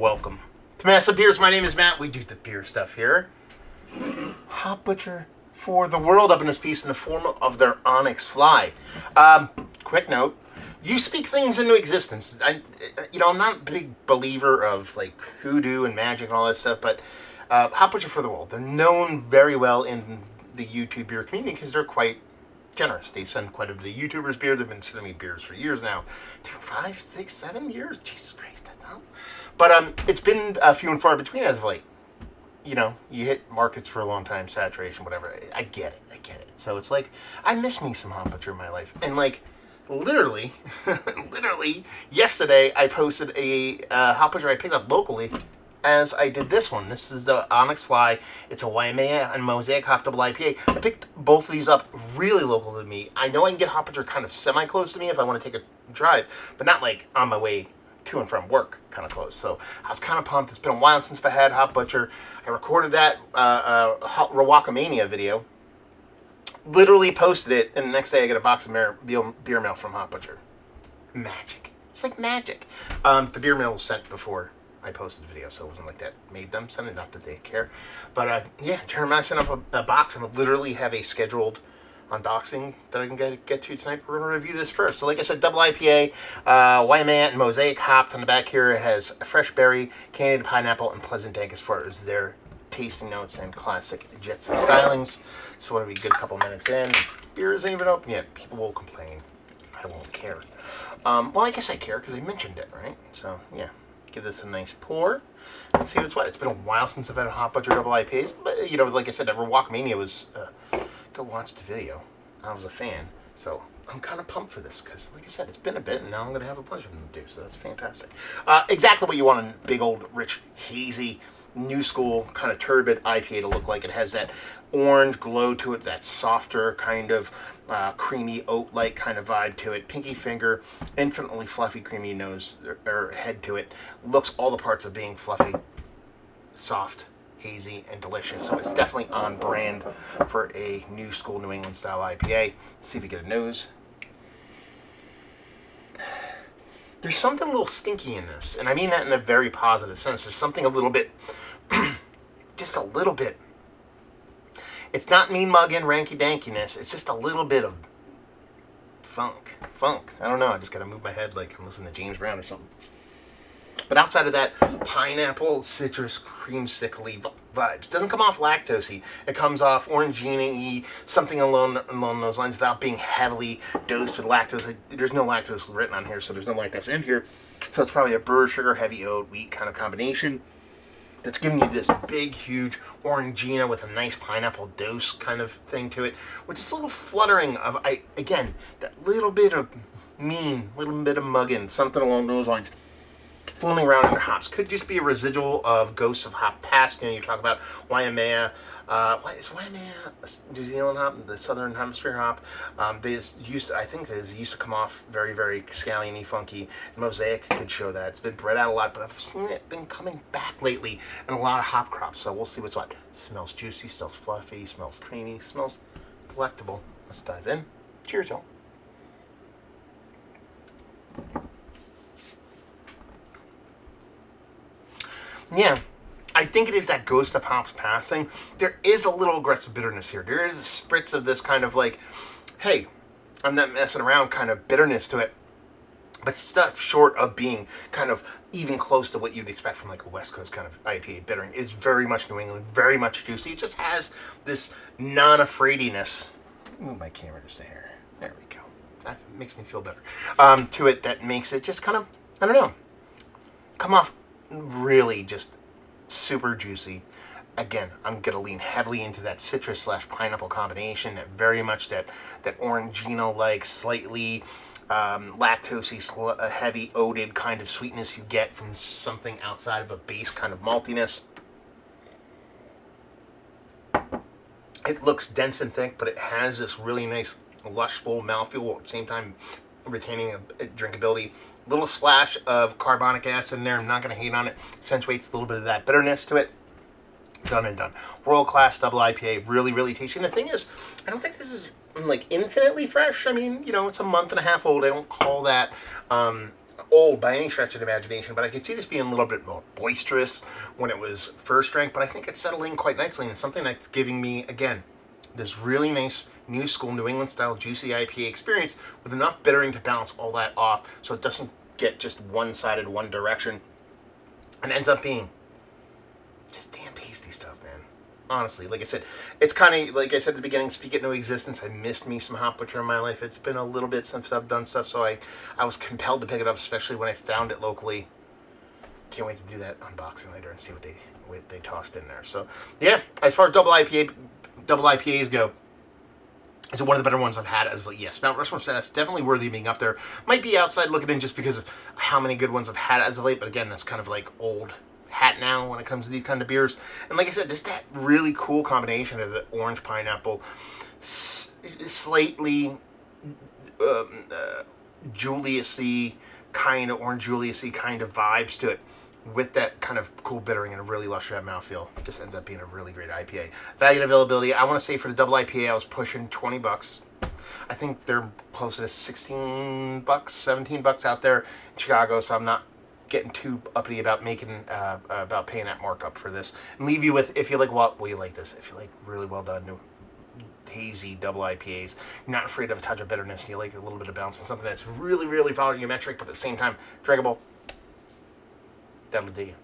Welcome to Massive Beers. My name is Matt. We do the beer stuff here. Hop Butcher for the world up in this piece in the form of their Onyx fly. Quick note. You speak things into existence. I'm not a big believer of like hoodoo and magic and all that stuff, but Hop Butcher for the world. They're known very well in the YouTube beer community because they're quite generous. They send quite a bit of YouTubers beers. They've been sending me beers for years now. 5, 6, 7 years? Jesus Christ, that's how. But it's been few and far between as of late. You know, you hit markets for a long time, saturation, whatever. I get it. So it's like, I miss me some Hop Butcher in my life. And like, literally, yesterday I posted a Hop Butcher I picked up locally as I did this one. This is the Onyx Fly. It's a Waimea and Mosaic Hop Double IPA. I picked both of these up really local to me. I know I can get Hop Butcher kind of semi-close to me if I want to take a drive, but not like on my way to and from work kind of close. So I was kind of pumped. It's been a while since I had Hop Butcher. I recorded that Rawakamania video, literally posted it, and the next day I get a box of beer mail from Hop Butcher. Magic. It's like magic. The beer mail was sent before I posted the video, so it wasn't like that made them send it, not that they care. But yeah, Jeremiah sent up a box, and I literally have a scheduled unboxing that I can get to tonight. We're going to review this first. So like I said, double IPA, Waimea and Mosaic hopped. On the back here it has fresh berry, candied pineapple, and pleasant dank as far as their tasting notes and classic jets and stylings. So what are we, good couple minutes in? Beer isn't even open yet. People will complain. I won't care. Well, I guess I care because I mentioned it, right? So yeah, give this a nice pour. Let's see what's what. It's been a while since I've had a Hop Butcher double IPAs, but you know, like I said, Walkmania was go watch the video. I was a fan, so I'm kind of pumped for this because, like I said, it's been a bit, and now I'm going to have a bunch of them to do. So that's fantastic. Exactly what you want in big old rich hazy new school kind of turbid IPA to look like. It has that orange glow to it, that softer kind of creamy oat-like kind of vibe to it. Pinky finger, infinitely fluffy, creamy nose or head to it. Looks all the parts of being fluffy, soft, hazy, and delicious. So it's definitely on brand for a new school New England style IPA. Let's see if we get a nose. There's something a little stinky in this, and I mean that in a very positive sense. There's something a little bit, just a little bit. It's not mean mugging, ranky-dankiness. It's just a little bit of funk. I don't know. I just got to move my head like I'm listening to James Brown or something. But outside of that, pineapple, citrus, creamsicle-y vibes. It doesn't come off lactose-y. It comes off orangina-y, something along those lines without being heavily dosed with lactose. There's no lactose written on here, so there's no lactose in here. So it's probably a brewer sugar, heavy oat, wheat kind of combination that's giving you this big, huge orangina with a nice pineapple dose kind of thing to it, with this little fluttering of, again, that little bit of mean, little bit of mugging, something along those lines. Floating around under hops. Could just be a residual of ghosts of hop past. You know, you talk about Waimea. What is Waimea? New Zealand hop, the Southern Hemisphere hop. I think they used to come off very, very scalliony, funky. Mosaic could show that. It's been bred out a lot, but I've seen it been coming back lately in a lot of hop crops. So we'll see what's what. Smells juicy, smells fluffy, smells creamy, smells delectable. Let's dive in. Cheers, y'all. Yeah, I think it is that ghost of hops passing. There is a little aggressive bitterness here. There is a spritz of this kind of like, hey, I'm not messing around kind of bitterness to it. But stuff short of being kind of even close to what you'd expect from like a West Coast kind of IPA bittering. It's very much New England, very much juicy. It just has this non-afraidiness. Move my camera just a hair. There we go. That makes me feel better. To it that makes it just kind of, I don't know, come off really just super juicy. Again, I'm going to lean heavily into that citrus / pineapple combination, that very much that orangino-like, slightly lactose-y, heavy oated kind of sweetness you get from something outside of a base kind of maltiness. It looks dense and thick, but it has this really nice, lush, full mouthfeel at the same time retaining a drinkability. Little splash of carbonic acid in there. I'm not going to hate on it. Accentuates a little bit of that bitterness to it. Done and done. World-class double IPA. Really, really tasty. And the thing is, I don't think this is like infinitely fresh. I mean, you know, it's a month and a half old. I don't call that old by any stretch of the imagination, but I could see this being a little bit more boisterous when it was first drank, but I think it's settling quite nicely, and it's something that's giving me, again, this really nice new school New England style juicy IPA experience with enough bittering to balance all that off so it doesn't get just one-sided one direction and ends up being just damn tasty stuff, man. Honestly, like I said, it's kind of, like I said at the beginning, speak it into existence. I missed me some Hop Butcher in my life. It's been a little bit since I've done stuff, so I was compelled to pick it up, especially when I found it locally. Can't wait to do that unboxing later and see what they tossed in there. So, yeah, as far as double IPAs go, is one of the better ones I've had as of late. Yes, Mount Rushmore said that's definitely worthy of being up there. Might be outside looking in just because of how many good ones I've had as of late, but again, that's kind of like old hat now when it comes to these kind of beers. And like I said, just that really cool combination of the orange pineapple, slightly Julius-y kind of orange Julius-y kind of vibes to it, with that kind of cool bittering and a really lush red mouthfeel. It just ends up being a really great IPA. Value and availability, I want to say for the double IPA, I was pushing $20. I think they're closer to $16, $17 out there in Chicago, so I'm not getting too uppity about about paying that markup for this. And leave you with, if you like, well, you like this. If you like really well done, new hazy double IPAs, you're not afraid of a touch of bitterness, and you like a little bit of bounce and something that's really, really volumetric, but at the same time drinkable, that'll do you.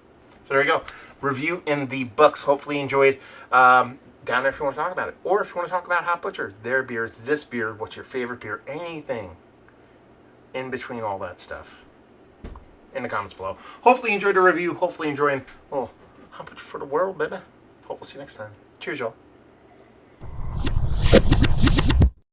So there you go. Review in the books. Hopefully you enjoyed. Down there if you want to talk about it. Or if you want to talk about Hop Butcher, their beers, this beer, what's your favorite beer, anything in between all that stuff, in the comments below. Hopefully you enjoyed the review. Hopefully enjoying, oh, Hop Butcher for the world, baby. Hope we'll see you next time. Cheers, y'all.